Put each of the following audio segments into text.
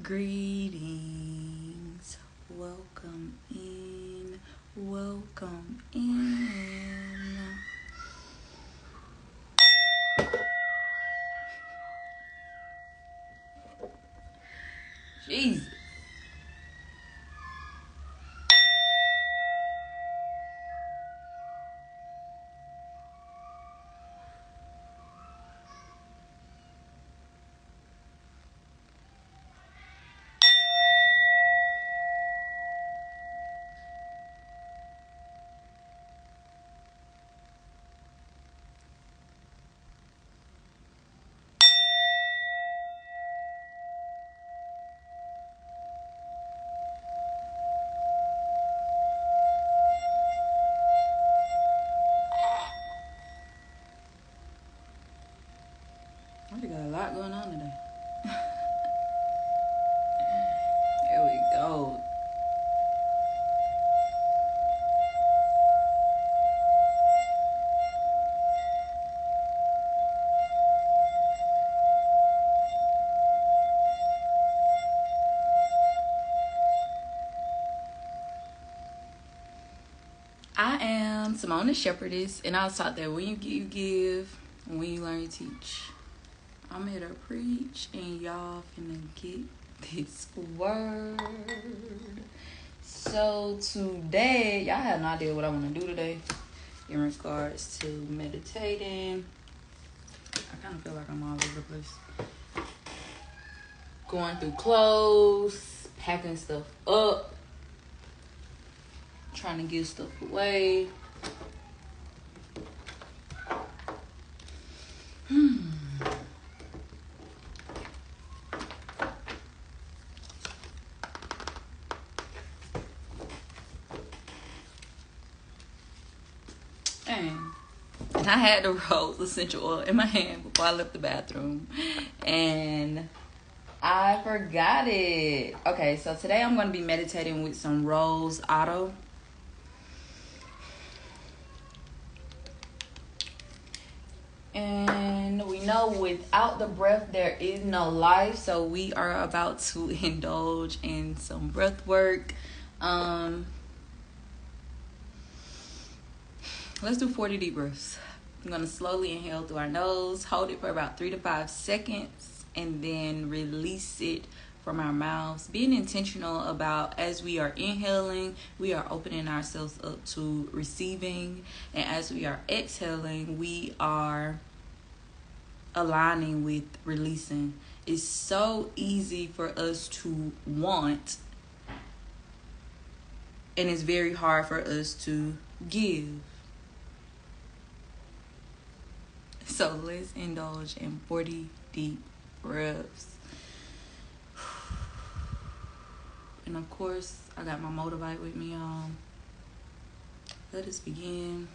Greetings. Welcome in. Welcome in. Jesus. We got a lot going on today. There we go. I am Simone the Shepherdess, and I was taught that when you give, you give. And when you learn, you teach. I'm here to preach, and y'all finna get this word. So today, y'all have no idea what I want to do today in regards to meditating. I kind of feel like I'm all over the place. Going through clothes, packing stuff up, trying to give stuff away. And I had the rose essential oil in my hand before I left the bathroom. And I forgot it. Okay, so today I'm going to be meditating with some Rose Otto. And we know without the breath, there is no life. So we are about to indulge in some breath work. Let's do 40 deep breaths. I'm going to slowly inhale through our nose, hold it for about 3 to 5 seconds, and then release it from our mouths. Being intentional about as we are inhaling, we are opening ourselves up to receiving. And as we are exhaling, we are aligning with releasing. It's so easy for us to want, and it's very hard for us to give. So let's indulge in 40 deep breaths. And of course, I got my Motivate with me on. Let us begin.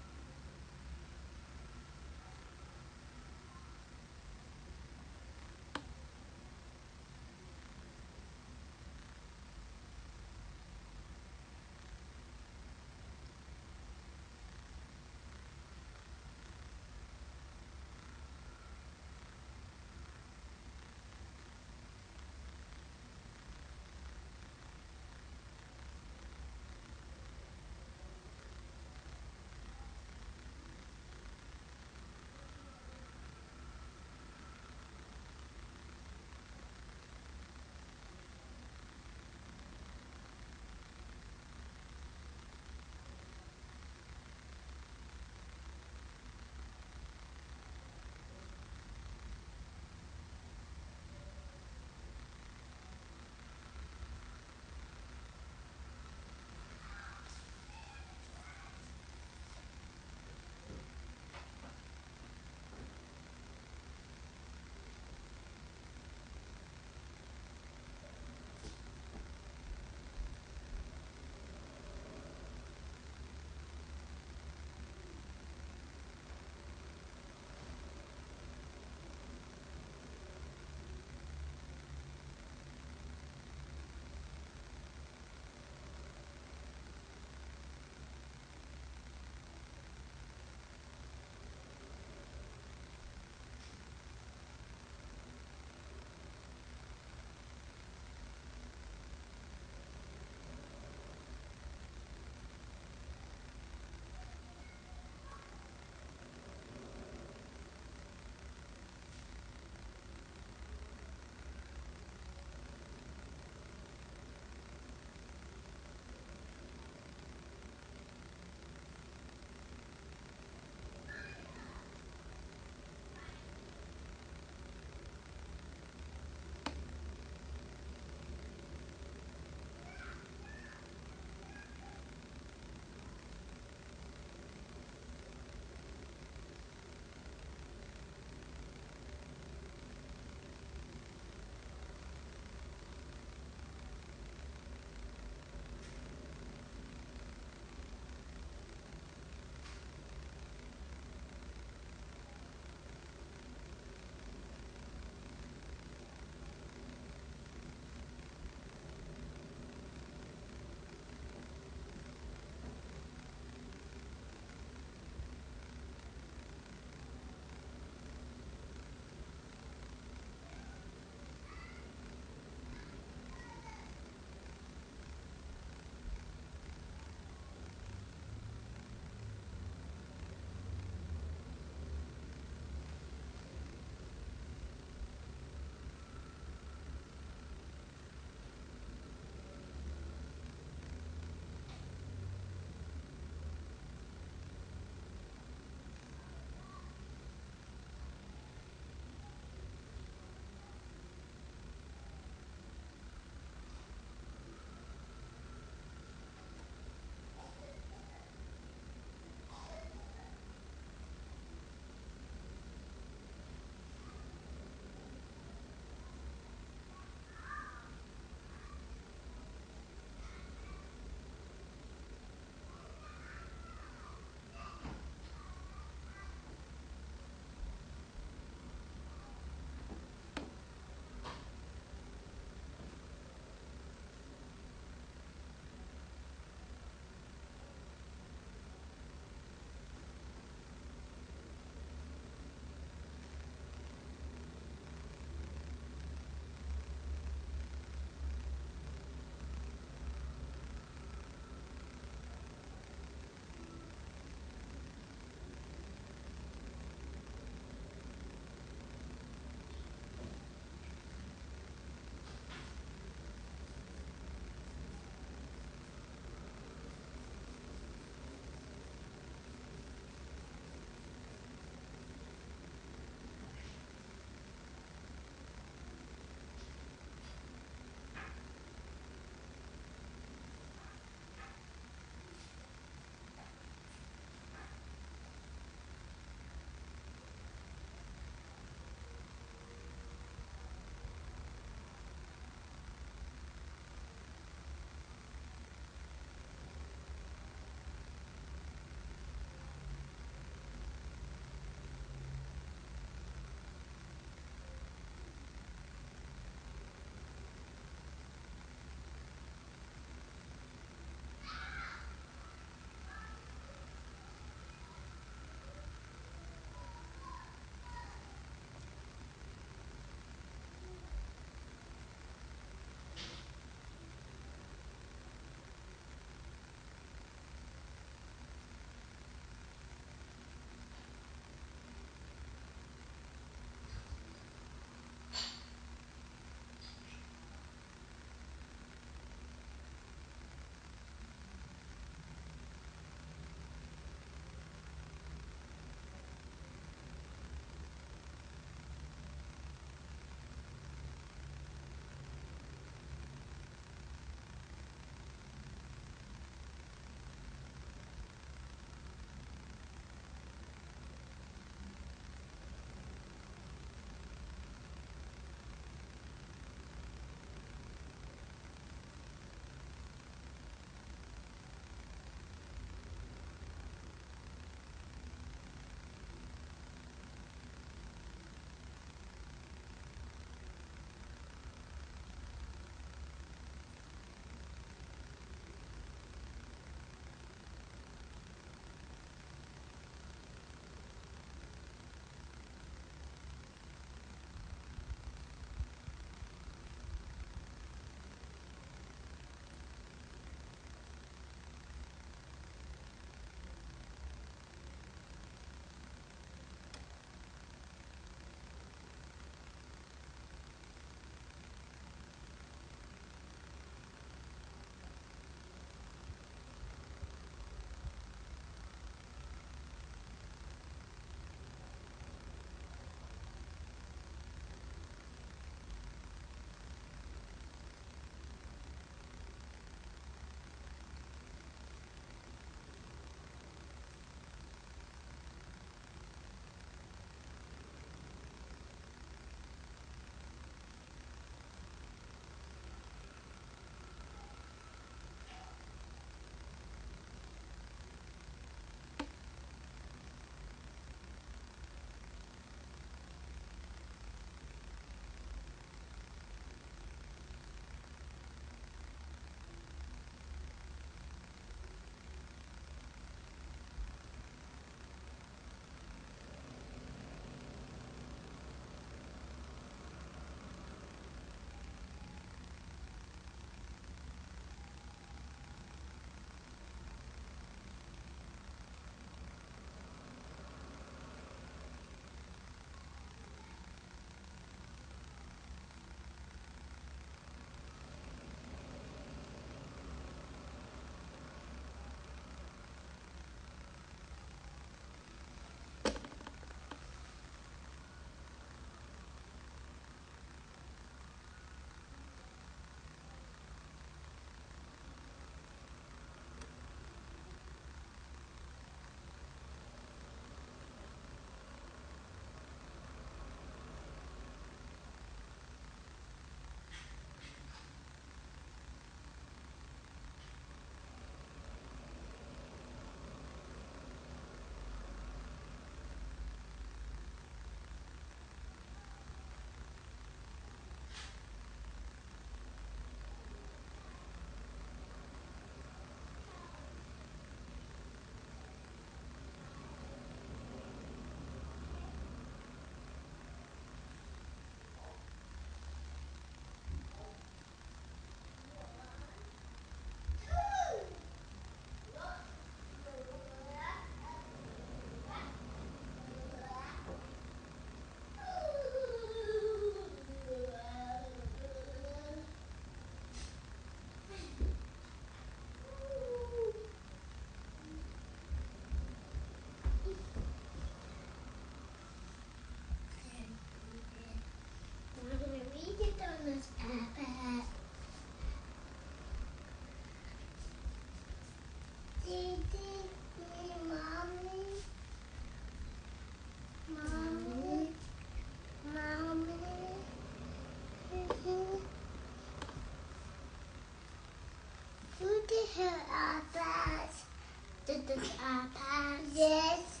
Yes.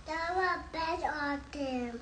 There were bed on them.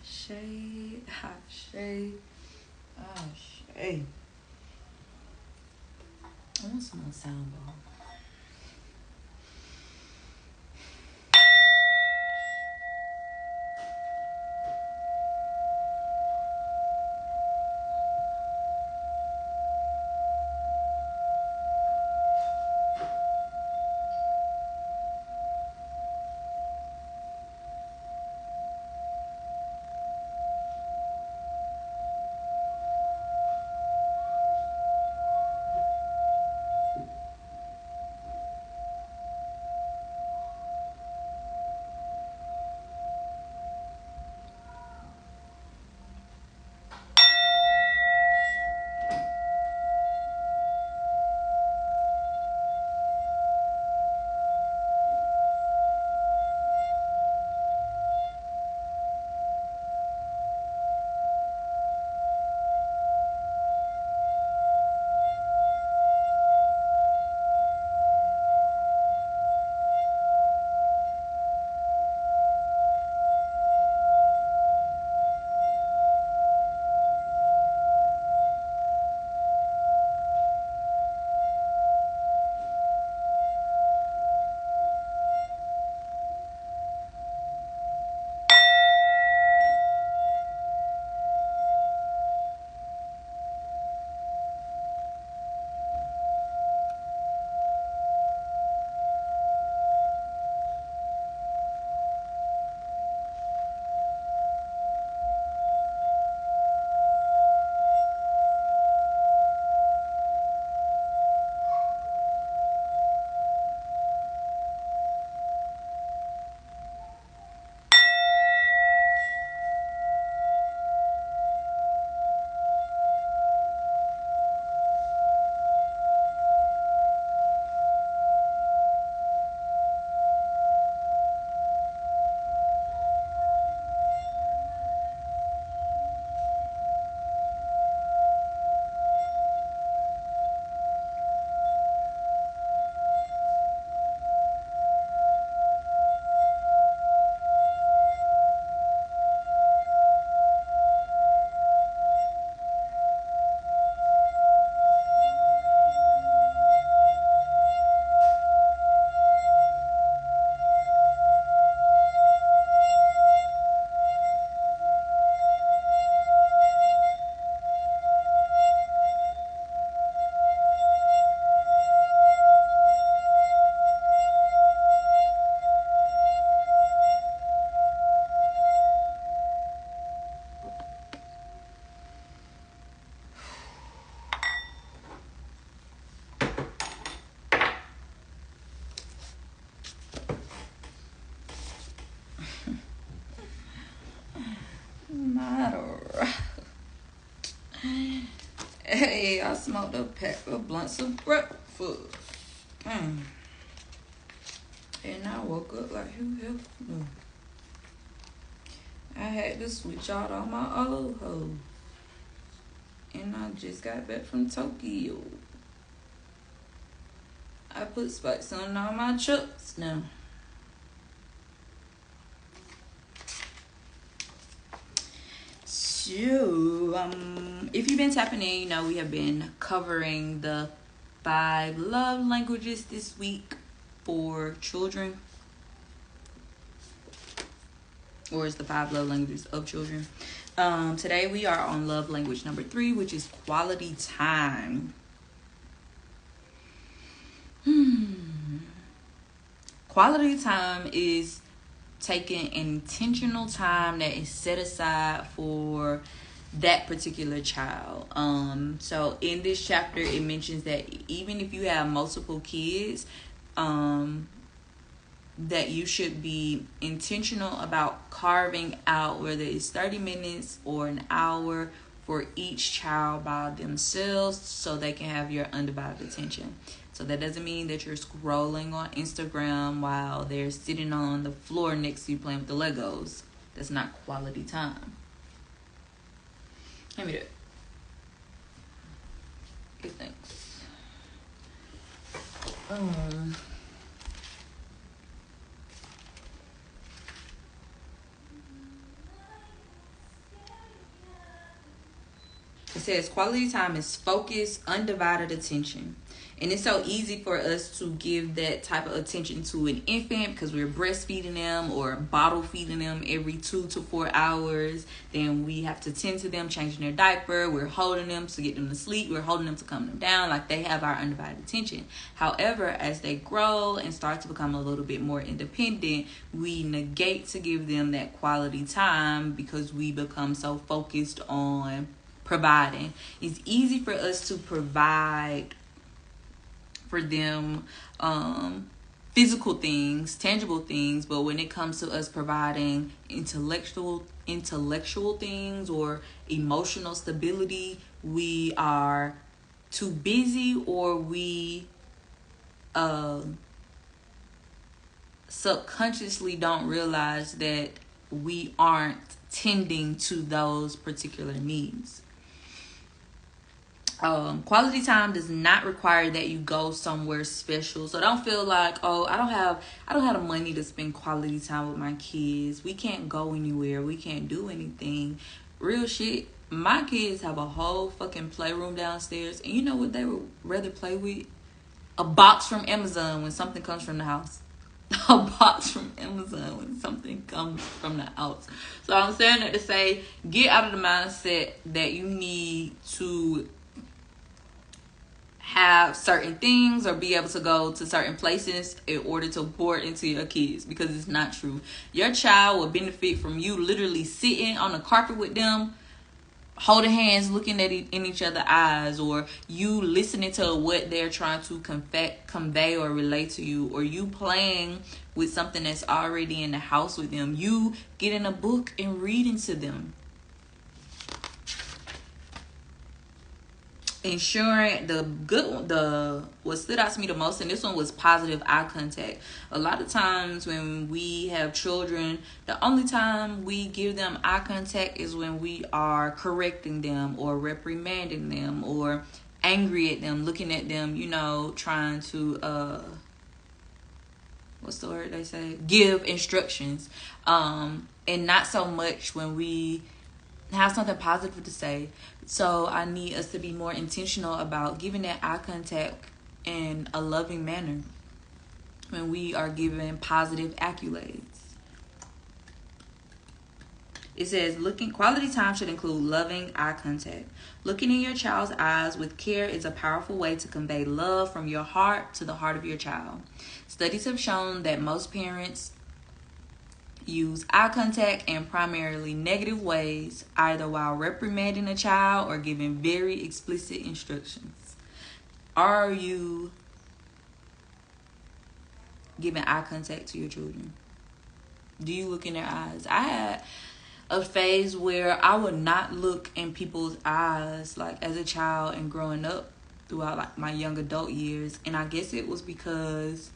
Ashe, Ashe, Ashe. I want some more sound ball. Hey, I smoked a pack of blunts of breakfast. And I woke up like, who the hell knew? I had to switch out all my old hoes. And I just got back from Tokyo. I put spikes on all my chucks now. So, if you've been tapping in, you know we have been covering the 5 love languages this week for children. Or it's the 5 love languages of children. Today we are on love language number 3, which is quality time. Quality time is taking intentional time that is set aside for that particular child. So in this chapter, it mentions that even if you have multiple kids, that you should be intentional about carving out whether it's 30 minutes or an hour for each child by themselves so they can have your undivided attention. So that doesn't mean that you're scrolling on Instagram while they're sitting on the floor next to you playing with the Legos. That's not quality time. Let me do it. Good thanks. It says quality time is focused, undivided attention. And it's so easy for us to give that type of attention to an infant because we're breastfeeding them or bottle feeding them every 2 to 4 hours. Then we have to tend to them, changing their diaper. We're holding them to get them to sleep. We're holding them to calm them down. Like they have our undivided attention. However, as they grow and start to become a little bit more independent, we negate to give them that quality time because we become so focused on providing. It's easy for us to provide for them physical things, tangible things, but when it comes to us providing intellectual things or emotional stability, we are too busy or we subconsciously don't realize that we aren't tending to those particular needs. Quality time does not require that you go somewhere special. So don't feel like, oh, I don't have the money to spend quality time with my kids. We can't go anywhere. We can't do anything. Real shit. My kids have a whole fucking playroom downstairs. And you know what they would rather play with? A box from Amazon when something comes from the house. A box from Amazon when something comes from the house. So I'm saying that to say, get out of the mindset that you need to have certain things or be able to go to certain places in order to pour into your kids, because it's not true. Your child will benefit from you literally sitting on the carpet with them, holding hands, looking at in each other's eyes, or you listening to what they're trying to convey or relate to you, or you playing with something that's already in the house with them, you getting a book and reading to them. Ensuring what stood out to me the most, and this one was positive eye contact. A lot of times when we have children, the only time we give them eye contact is when we are correcting them or reprimanding them or angry at them, looking at them, trying to what's the word they say? Give instructions. And not so much when we have something positive to say. So I need us to be more intentional about giving that eye contact in a loving manner when we are giving positive accolades. It says, quality time should include loving eye contact. Looking in your child's eyes with care is a powerful way to convey love from your heart to the heart of your child. Studies have shown that most parents use eye contact in primarily negative ways, either while reprimanding a child or giving very explicit instructions. Are you giving eye contact to your children? Do you look in their eyes? I had a phase where I would not look in people's eyes, like as a child and growing up throughout like my young adult years. And I guess it was because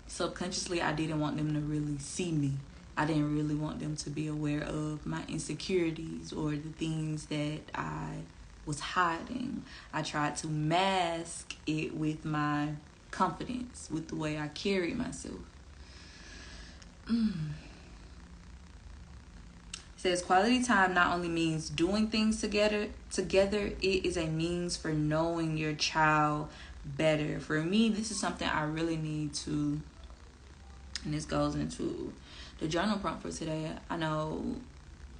subconsciously I didn't want them to really see me. I didn't really want them to be aware of my insecurities or the things that I was hiding. I tried to mask it with my confidence, with the way I carried myself. Says quality time not only means doing things together, it is a means for knowing your child better. For me, this is something I really need to, and this goes into the journal prompt for today. I know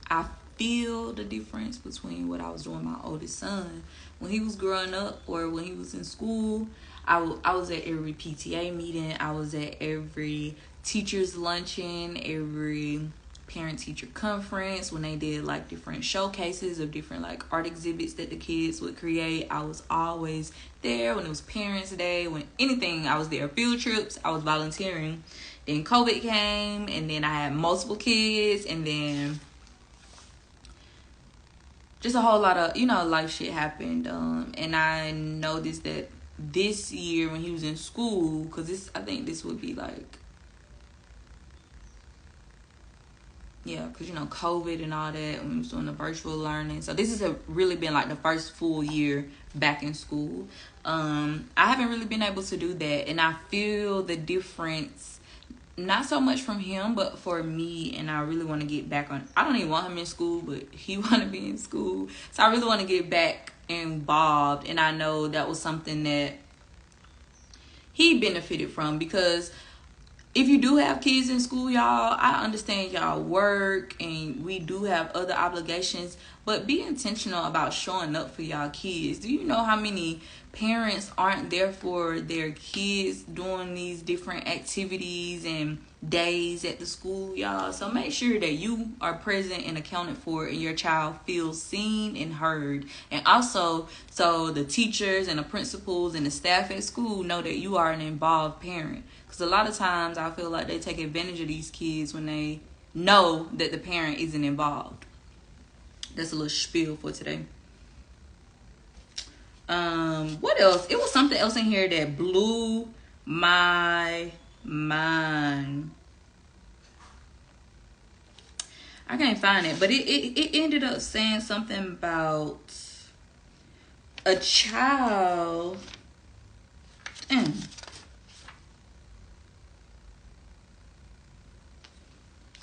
I feel the difference between what I was doing with my oldest son when he was growing up or when he was in school. I was at every PTA meeting. I was at every teacher's luncheon, every parent-teacher conference, when they did like different showcases of different like art exhibits that the kids would create. I was always there. When it was Parents Day, when anything, I was there. Field trips, I was volunteering. Then COVID came, and then I had multiple kids, and then just a whole lot of, life shit happened. And I noticed that this year when he was in school, because I think this would be like, yeah, because, COVID and all that, when we was doing the virtual learning. So this has really been like the first full year back in school. I haven't really been able to do that. And I feel the difference, not so much from him, but for me. And I really want to get back on. I don't even want him in school, but he want to be in school. So I really want to get back involved. And I know that was something that he benefited from, because if you do have kids in school, y'all, I understand y'all work and we do have other obligations, but be intentional about showing up for y'all kids. Do you know how many parents aren't there for their kids doing these different activities and days at the school, y'all? So make sure that you are present and accounted for, and your child feels seen and heard. And also, so the teachers and the principals and the staff at school know that you are an involved parent. Because a lot of times I feel like they take advantage of these kids when they know that the parent isn't involved. That's a little spiel for today. What else? It was something else in here that blew my mind. I can't find it, but it ended up saying something about a child.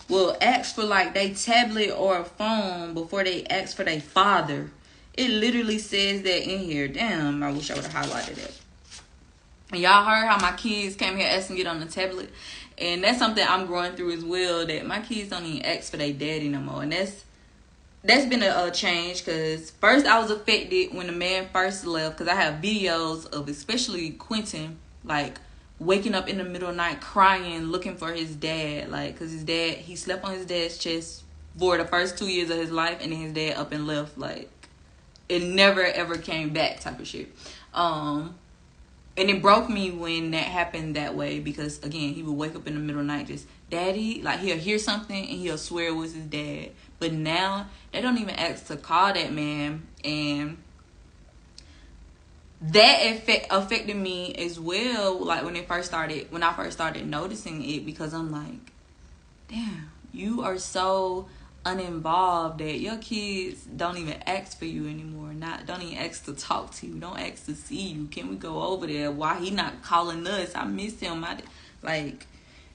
Will ask for like their tablet or a phone before they ask for their father. It literally says that in here. Damn, I wish I would have highlighted it. And y'all heard how my kids came here asking to get on the tablet. And that's something I'm growing through as well, that my kids don't even ask for their daddy no more. And that's been a change, because first I was affected when the man first left, because I have videos of especially Quentin, like, waking up in the middle of the night crying, looking for his dad, like, because his dad, he slept on his dad's chest for the first 2 years of his life, and then his dad up and left, like, it never ever came back type of shit. And it broke me when that happened that way, because again, he would wake up in the middle of the night just, daddy, like, he'll hear something and he'll swear it was his dad. But now they don't even ask to call that man, and that affected me as well, like when I first started noticing it, because I'm like, damn, you are so uninvolved that your kids don't even ask for you anymore. Don't even ask to talk to you. Don't ask to see you. Can we go over there? Why he not calling us? I miss him. Like,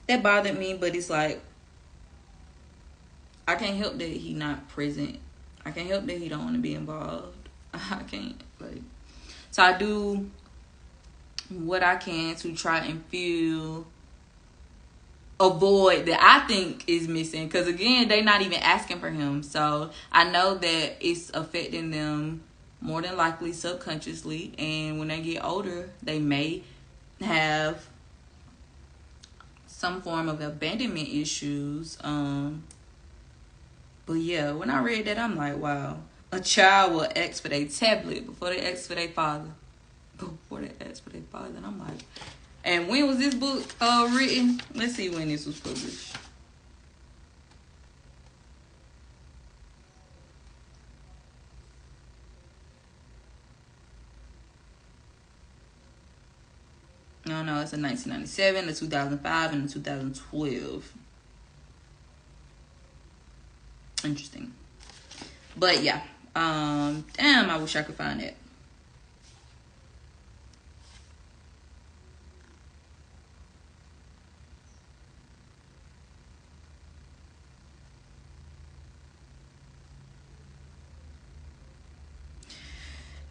that bothered me, but it's like, I can't help that he not present. I can't help that he don't want to be involved. I can't, like. So I do what I can to try and avoid that I think is missing. Because again, they're not even asking for him. So I know that it's affecting them more than likely subconsciously. And when they get older, they may have some form of abandonment issues. But yeah, when I read that, I'm like, wow. A child will ask for their tablet before they ask for their father. And I'm like, and when was this book written? Let's see when this was published. No, it's a 1997, a 2005, and a 2012. Interesting. But yeah. Damn, I wish I could find it.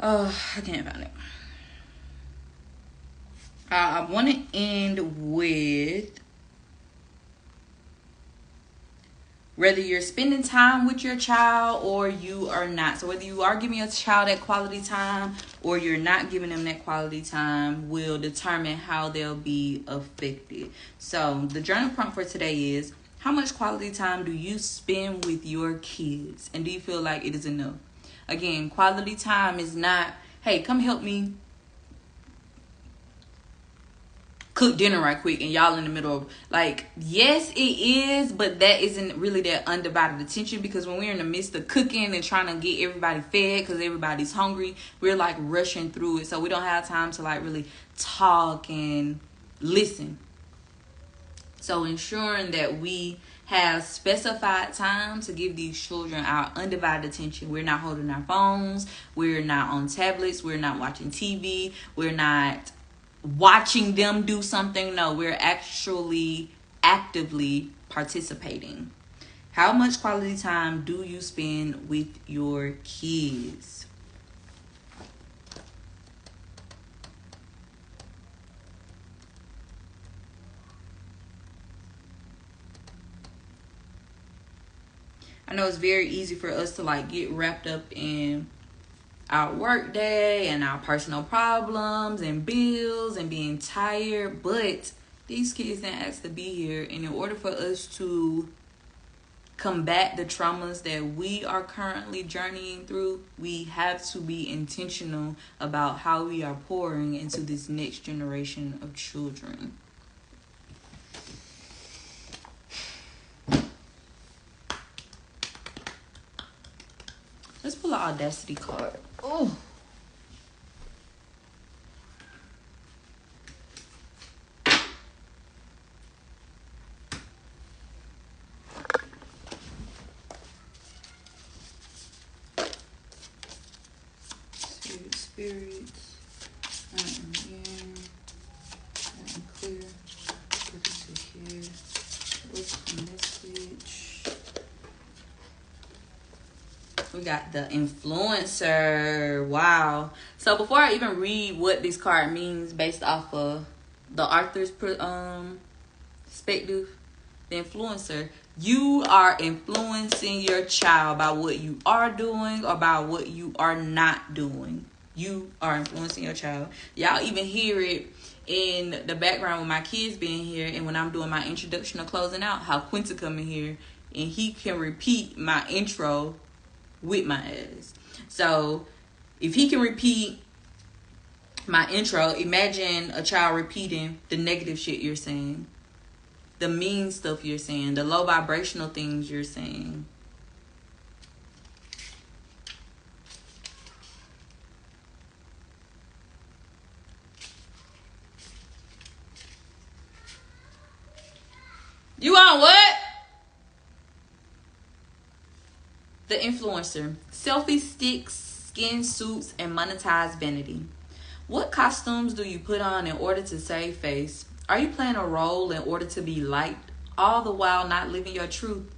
Oh, I can't find it. I want to end with whether you're spending time with your child or you are not. So whether you are giving your child that quality time or you're not giving them that quality time will determine how they'll be affected. So the journal prompt for today is, how much quality time do you spend with your kids? And do you feel like it is enough? Again, quality time is not, hey, come help me cook dinner right quick and y'all in the middle of, like, yes it is, but that isn't really that undivided attention, because when we're in the midst of cooking and trying to get everybody fed because everybody's hungry, we're like rushing through it, so we don't have time to like really talk and listen. So ensuring that we have specified time to give these children our undivided attention. We're not holding our phones, we're not on tablets, we're not watching TV, we're not watching them do something. No, we're actually actively participating. How much quality time do you spend with your kids? I know it's very easy for us to like get wrapped up in our work day and our personal problems and bills and being tired, but these kids didn't ask to be here, and in order for us to combat the traumas that we are currently journeying through, we have to be intentional about how we are pouring into this next generation of children. Let's pull an Audacity card. Oh. Spirits. I am here. I am clear. Put it to here. What's the message? We got the influencer. Wow. So before I even read what this card means based off of the author's perspective, the influencer, you are influencing your child by what you are doing or by what you are not doing. You are influencing your child. Y'all even hear it in the background with my kids being here, and when I'm doing my introduction or closing out, how Quinta come in here and he can repeat my intro with my ass. So if he can repeat my intro, imagine a child repeating the negative shit you're saying, the mean stuff you're saying, the low vibrational things you're saying. You on what? The influencer. Selfie sticks, skin suits, and monetized vanity. What costumes do you put on in order to save face? Are you playing a role in order to be liked, all the while not living your truth?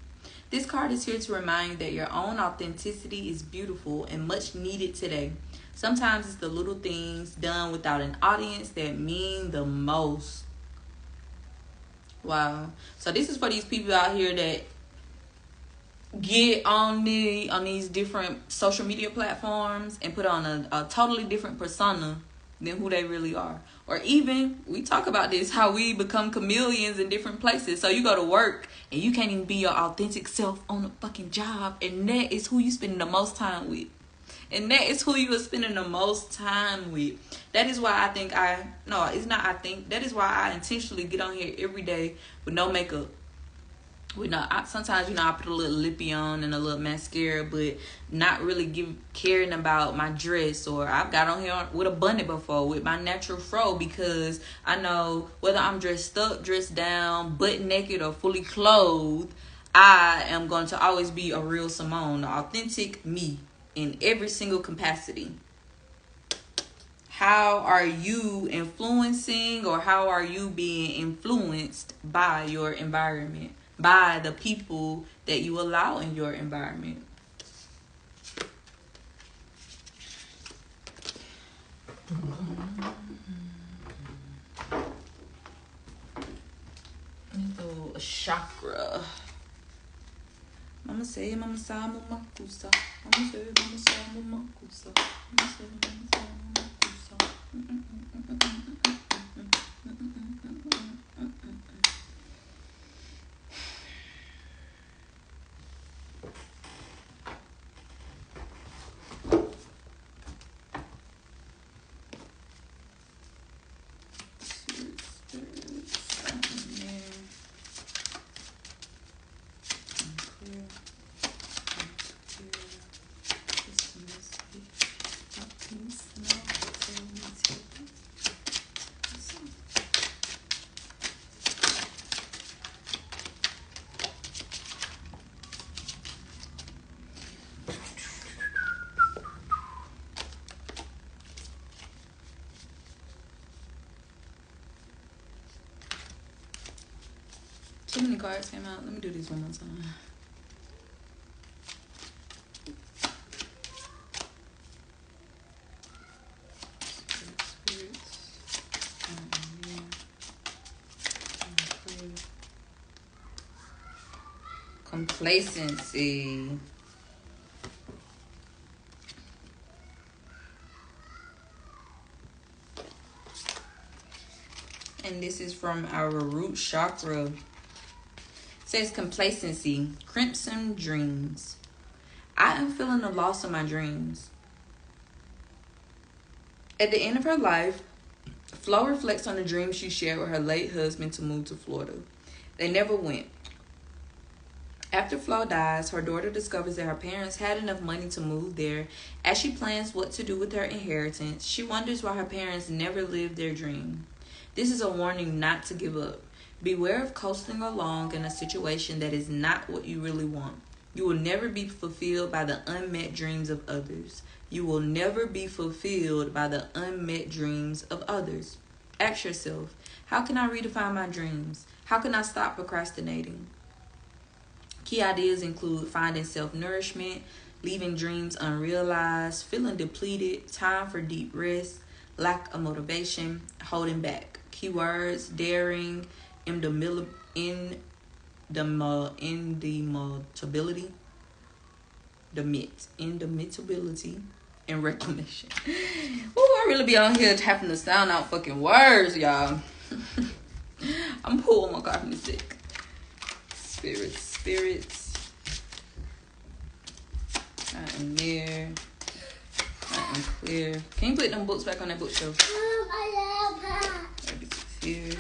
This card is here to remind you that your own authenticity is beautiful and much needed today. Sometimes it's the little things done without an audience that mean the most. Wow. So this is for these people out here that get on these different social media platforms and put on a totally different persona than who they really are. Or even, we talk about this, how we become chameleons in different places. So you go to work and you can't even be your authentic self on a fucking job, and that is who you spending the most time with. And that is who you are spending the most time with. That is why that is why I intentionally get on here every day with no makeup, Sometimes I put a little lippy on and a little mascara, but not really caring about my dress. Or I've got on here with a bunny before with my natural fro, because I know whether I'm dressed up, dressed down, butt naked, or fully clothed, I am going to always be a real Simone, the authentic me in every single capacity. How are you influencing, or how are you being influenced by your environment, by the people that you allow in your environment? A chakra. Mama say, mama sa, mama kusa. Mama say, mama sa, mama kusa. Mama say, mama sa, mama kusa. Too many cards came out. Let me do this one more time. Complacency. And this is from our root chakra. It says complacency, crimson dreams. I am feeling the loss of my dreams. At the end of her life, Flo reflects on the dream she shared with her late husband to move to Florida. They never went. After Flo dies, her daughter discovers that her parents had enough money to move there. As she plans what to do with her inheritance, she wonders why her parents never lived their dream. This is a warning not to give up. Beware of coasting along in a situation that is not what you really want. You will never be fulfilled by the unmet dreams of others. You will never be fulfilled by the unmet dreams of others. Ask yourself, how can I redefine my dreams? How can I stop procrastinating? Key ideas include finding self-nourishment, leaving dreams unrealized, feeling depleted, time for deep rest, lack of motivation, holding back. Keywords: daring, indomitability, and reclamation. Ooh, I really be on here tapping the sound out fucking words, y'all. I'm pulling my card from the stick. Spirits. I am near. I am clear. Can you put them books back on that bookshelf? I love her. Here.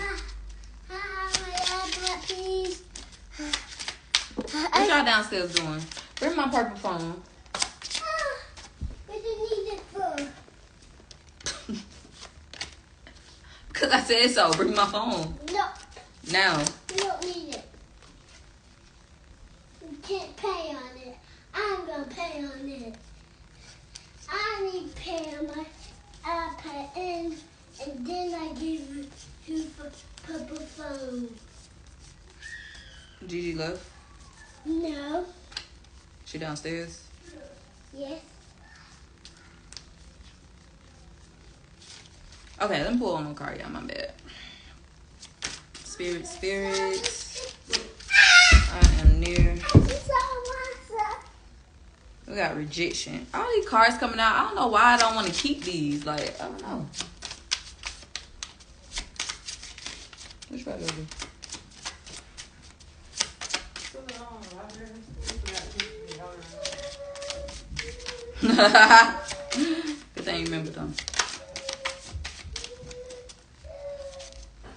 Please. What y'all downstairs doing? Bring my purple phone. What do you need it for? Because I said so. Bring my phone. No. Now. You don't need it. You can't pay on it. I'm going to pay on it. I need to pay on my iPad and then I give you the purple phone. Gigi left? No. She downstairs? Yes. Okay, let me pull on my card. Yeah, my bad. Spirits. I am near. We got rejection. All these cards coming out. I don't know why I don't want to keep these. Like, I don't know. Which right over? Good thing you remember them.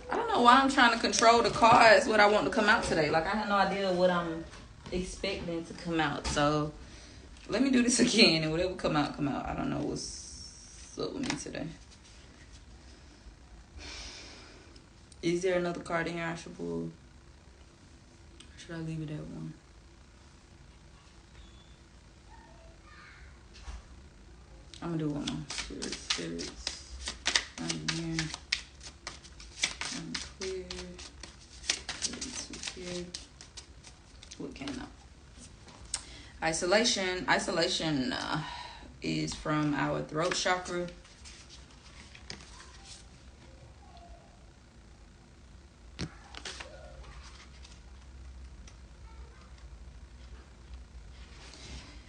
I don't know know why I'm trying to control the cards, what I want to come out today. Like, I have no idea what I'm expecting to come out. So, let me do this again, and whatever come out, come out. I don't know what's up with me today. Is there another card in here I should pull? Or should I leave it at one? I'm gonna do one more. Spirits. I'm here. I'm clear. Here. What came out? Isolation. Isolation is from our throat chakra.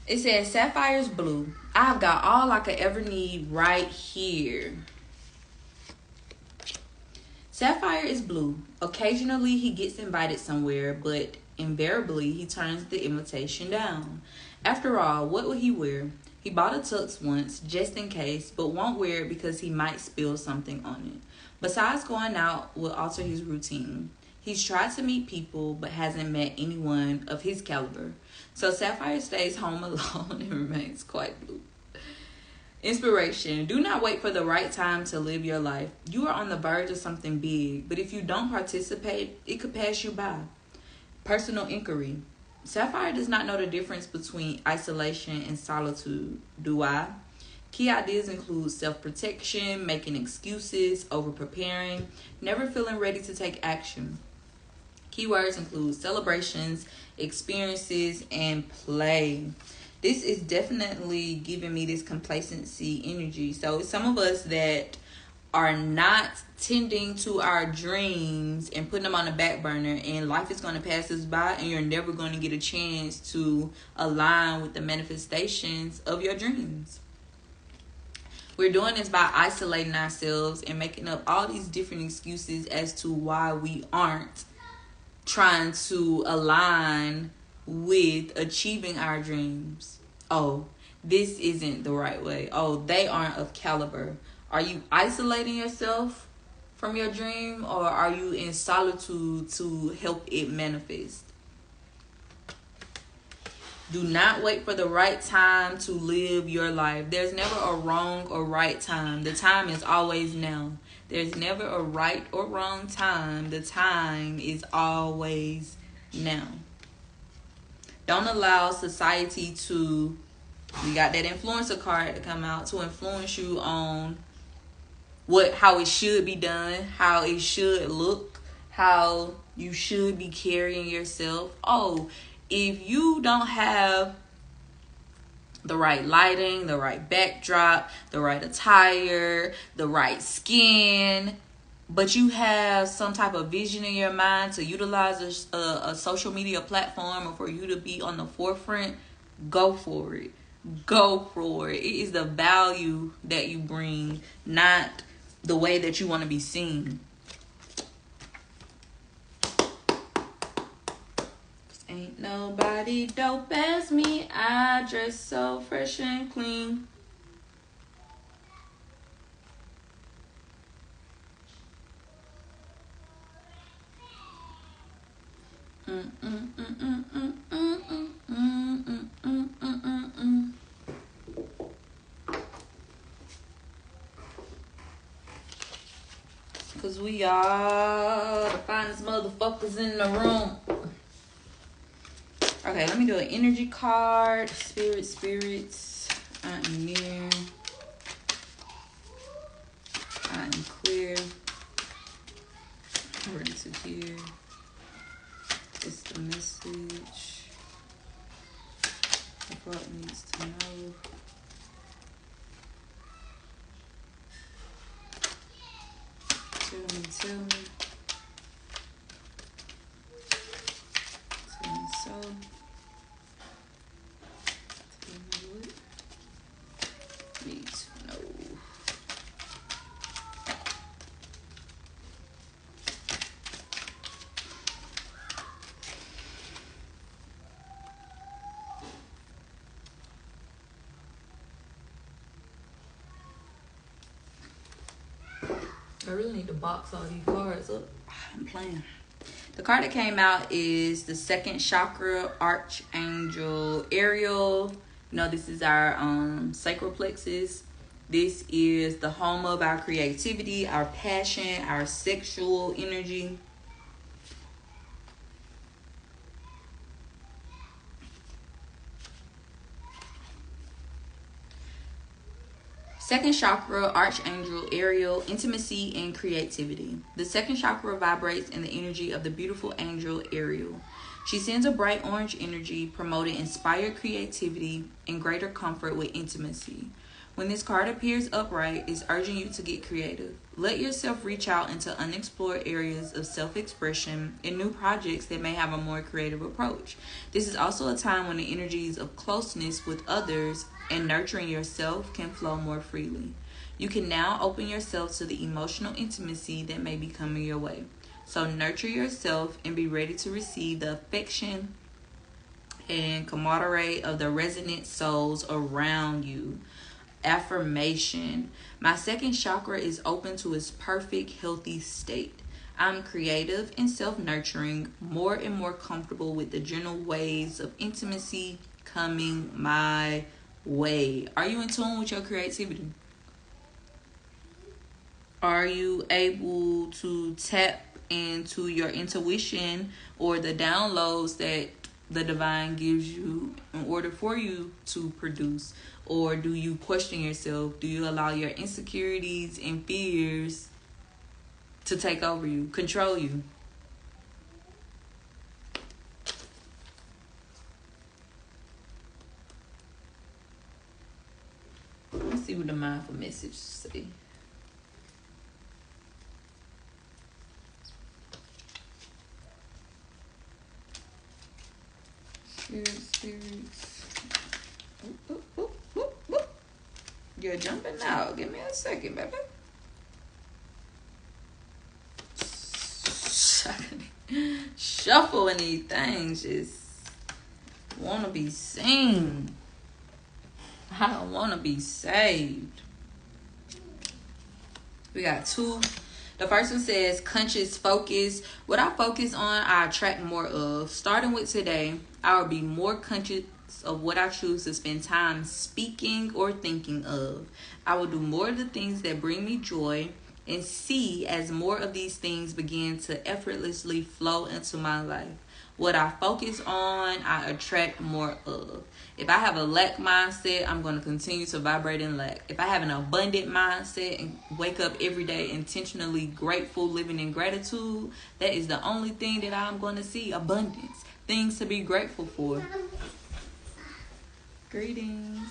It says Sapphire's blue. I've got all I could ever need right here. Sapphire is blue. Occasionally he gets invited somewhere, but invariably he turns the invitation down. After all, what would he wear? He bought a tux once, just in case, but won't wear it because he might spill something on it. Besides, going out will alter his routine. He's tried to meet people, but hasn't met anyone of his caliber. So Sapphire stays home alone and remains quite blue. Inspiration. Do not wait for the right time to live your life. You are on the verge of something big, but if you don't participate, it could pass you by. Personal inquiry. Sapphire does not know the difference between isolation and solitude. Do I? Key ideas include self-protection, making excuses, over-preparing, never feeling ready to take action. Keywords include celebrations, experiences, and play. This is definitely giving me this complacency energy. So some of us that are not tending to our dreams and putting them on the back burner, and life is going to pass us by, and you're never going to get a chance to align with the manifestations of your dreams. We're doing this by isolating ourselves and making up all these different excuses as to why we aren't trying to align with achieving our dreams. Oh, this isn't the right way. Oh, they aren't of caliber. Are you isolating yourself from your dream, or are you in solitude to help it manifest? Do not wait for the right time to live your life. There's never a wrong or right time. The time is always now. There's never a right or wrong time. The time is always now. Don't allow society to, we got that influencer card to come out, to influence you on how it should be done, how it should look, how you should be carrying yourself. Oh, if you don't have the right lighting, the right backdrop, the right attire, the right skin, but you have some type of vision in your mind to utilize a social media platform, or for you to be on the forefront, go for it. Go for it. It is the value that you bring, not the way that you want to be seen. Ain't nobody dope as me. I dress so fresh and clean. Cause we are the finest motherfuckers in the room. Okay, let me do an energy card. Spirits. I am near. I am clear. Ready to hear. It's the message. The God needs to know. Tell me. Tell me so. Tell me what. Need to know. I really need to box all these cards up. I'm playing. The card that came out is the second chakra, Archangel Ariel. You know, this is our sacral plexus. This is the home of our creativity, our passion, our sexual energy. Second chakra, Archangel Ariel, intimacy and creativity. The second chakra vibrates in the energy of the beautiful angel Ariel. She sends a bright orange energy promoting inspired creativity and greater comfort with intimacy. When this card appears upright, it's urging you to get creative. Let yourself reach out into unexplored areas of self-expression and new projects that may have a more creative approach. This is also a time when the energies of closeness with others and nurturing yourself can flow more freely. You can now open yourself to the emotional intimacy that may be coming your way. So nurture yourself and be ready to receive the affection and camaraderie of the resonant souls around you. Affirmation. My second chakra is open to its perfect, healthy state. I'm creative and self-nurturing, more and more comfortable with the gentle waves of intimacy coming my way. Are you in tune with your creativity? Are you able to tap into your intuition or the downloads that the divine gives you in order for you to produce? Or do you question yourself? Do you allow your insecurities and fears to take over you, control you? Let's see what the mindful message say. Spirits. Oop, oop, oop, oop. You're jumping out. Give me a second, baby. Shuffling these things. Just want to be seen. I don't want to be saved. We got two. The first one says conscious focus. What I focus on, I attract more of. Starting with today, I will be more conscious of what I choose to spend time speaking or thinking of. I will do more of the things that bring me joy and see as more of these things begin to effortlessly flow into my life. What I focus on, I attract more of. If I have a lack mindset, I'm going to continue to vibrate in lack. If I have an abundant mindset and wake up every day intentionally grateful, living in gratitude, that is the only thing that I'm going to see. Abundance. Things to be grateful for. Greetings.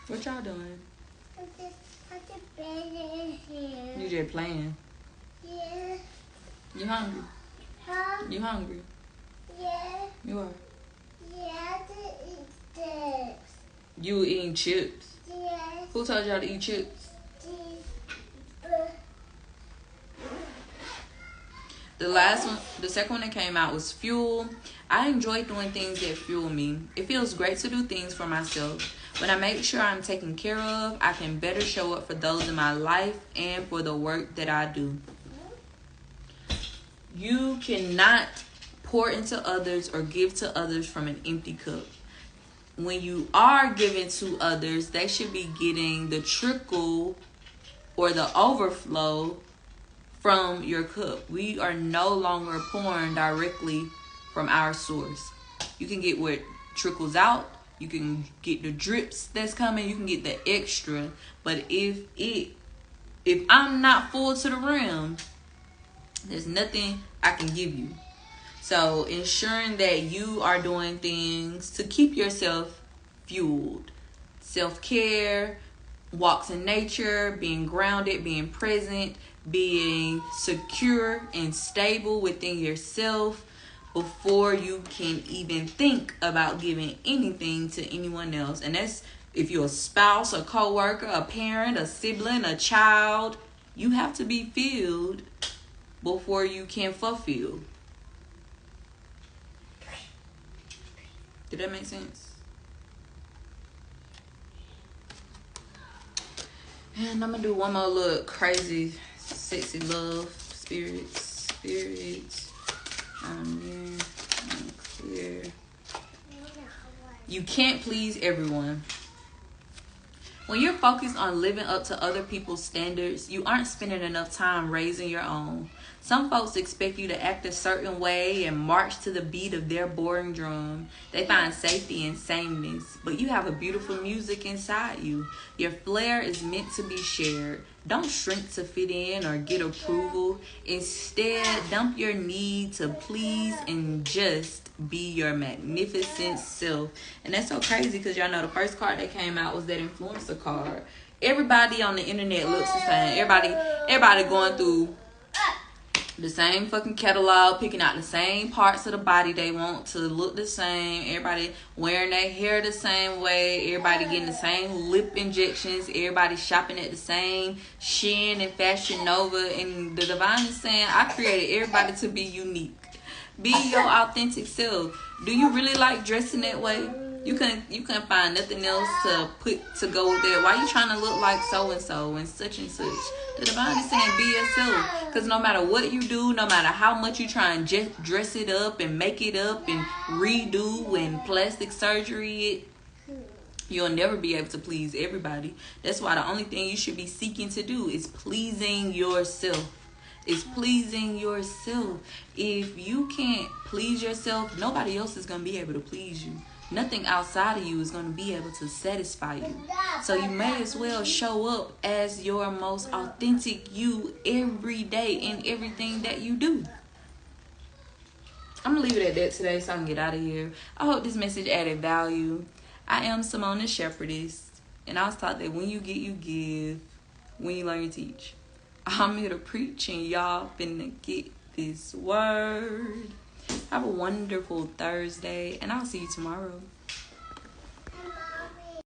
What y'all doing? You just playing? Yeah. You hungry? Huh? You hungry? Yeah. You are? Yeah, to eat chips. You eating chips? Yes. Who told y'all to eat chips? The second one that came out was fuel. I enjoy doing things that fuel me. It feels great to do things for myself. When I make sure I'm taken care of, I can better show up for those in my life and for the work that I do. You cannot pour into others or give to others from an empty cup. When you are giving to others, they should be getting the trickle or the overflow from your cup. We are no longer pouring directly from our source. You can get what trickles out. You can get the drips that's coming. You can get the extra. But if I'm not full to the rim, there's nothing I can give you. So ensuring that you are doing things to keep yourself fueled. Self-care, walks in nature, being grounded, being present, being secure and stable within yourself before you can even think about giving anything to anyone else. And that's if you're a spouse, a coworker, a parent, a sibling, a child. You have to be filled before you can fulfill. Did that make sense? And I'm gonna do one more look. Crazy, sexy love, spirits. Clear. You can't please everyone. When you're focused on living up to other people's standards, you aren't spending enough time raising your own. Some folks expect you to act a certain way and march to the beat of their boring drum. They find safety in sameness, but you have a beautiful music inside you. Your flair is meant to be shared. Don't shrink to fit in or get approval. Instead, dump your need to please and just be your magnificent self. And that's so crazy because y'all know the first card that came out was that influencer card. Everybody on the internet looks the same. Everybody going through the same fucking catalog, picking out the same parts of the body they want to look the same. Everybody wearing their hair the same way. Everybody getting the same lip injections. Everybody shopping at the same Shein and Fashion Nova. And the divine is saying, I created everybody to be unique. Be your authentic self. Do you really like dressing that way? You can find nothing else to go with that. Why you trying to look like so and so and such? The divine is saying be yourself. Because no matter what you do, no matter how much you try and just dress it up and make it up and redo and plastic surgery it, you'll never be able to please everybody. That's why the only thing you should be seeking to do is pleasing yourself. It's pleasing yourself. If you can't please yourself, nobody else is going to be able to please you. Nothing outside of you is going to be able to satisfy you. So you may as well show up as your most authentic you every day in everything that you do. I'm going to leave it at that today so I can get out of here. I hope this message added value. I am Simone the Shepherdess. And I was taught that when you get, you give. When you learn, you teach. I'm here to preach and y'all finna get this word. Have a wonderful Thursday and I'll see you tomorrow.